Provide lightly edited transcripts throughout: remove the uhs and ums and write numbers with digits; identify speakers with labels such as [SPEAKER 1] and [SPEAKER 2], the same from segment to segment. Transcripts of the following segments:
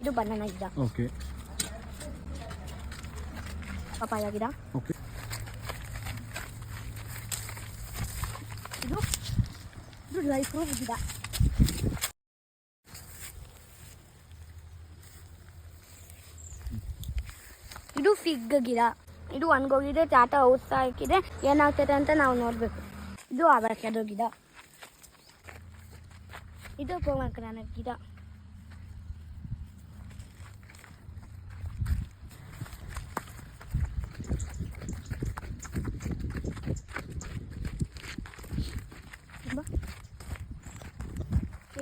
[SPEAKER 1] ಇದು ಬನಾನಾ ಗಿಡ.
[SPEAKER 2] Okay.
[SPEAKER 1] Papaya ಗಿಡ.
[SPEAKER 2] ಓಕೆ.
[SPEAKER 1] ಇದು ಡ್ರೈ ಫ್ರೂಟ್ ಗಿಡ. ಇದು ಫಿಗ್ ಗಿಡ. ಇದು ಒಣಗೋಗಿದೆ, ಚಾಟ ಔಷಧ ಹಾಕಿದೆ, ಏನಾಗ್ತದೆ ಅಂತ ನಾವು ನೋಡಬೇಕು. ಇದು ಅವರೆಕಾಡೋ ಗಿಡ. ಇದು ಪೊಮಗ್ರಾನೇಟ್ ಗಿಡ.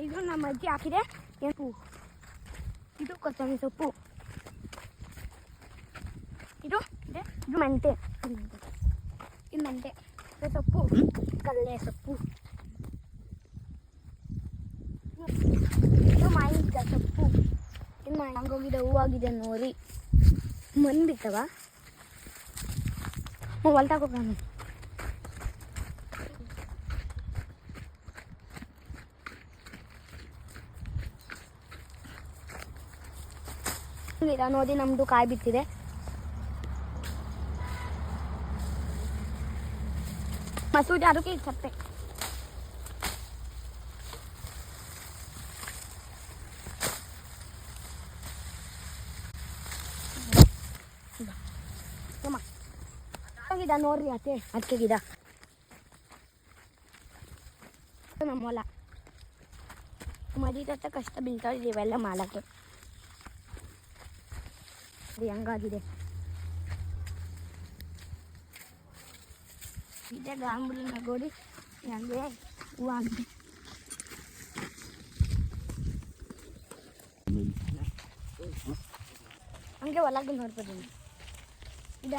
[SPEAKER 1] ಇದು ನಮ್ಮ ಅಜ್ಜಿ ಹಾಕಿದೆ ಏನು. ಇದು ಕೊತ್ತಂಬರಿ ಸೊಪ್ಪು. ಇದು ಮೆಂತೆ. ಇದು ಮೆಂತೆ ಸೊಪ್ಪು, ಕಡಲೆ ಸೊಪ್ಪು. ಇದು ಮಾವಿನ ಸೊಪ್ಪು. ಇದು ಹಂಗೋಗಿದೆ, ಹೂವಾಗಿದೆ ನೋಡಿ. ಮಣ್ಣು ಬಿತ್ತವ ಹೊಲ್ತಾಕೋಣ. ಗಿಡ ನೋಡಿ ನಮ್ದು ಕಾಯಿ ಬಿತ್ತಿದೆ. ಮಸೂರಿ ಅದಕ್ಕೆ ಸತ್ತೆ. ಗಿಡ ನೋಡ್ರಿ ಅದಕ್ಕೆ ಗಿಡ. ನಮ್ಮ ಹೊಲ ಮದಿತ ಕಷ್ಟ ಬೀಳ್ತಾವೆ ಇವೆಲ್ಲ ಮಾಡಕ್ಕೆ. ಹೆಂಗಾಗಿದೆ ಇದೆ ಗಾಂಬುಲಿನ ಗೋಡಿ ಹಂಗೆ ಹೂವು ಆಗಿದೆ. ಹಂಗೆ ಹೊಲಗೆ ನೋಡ್ಬೋದು. ಇದ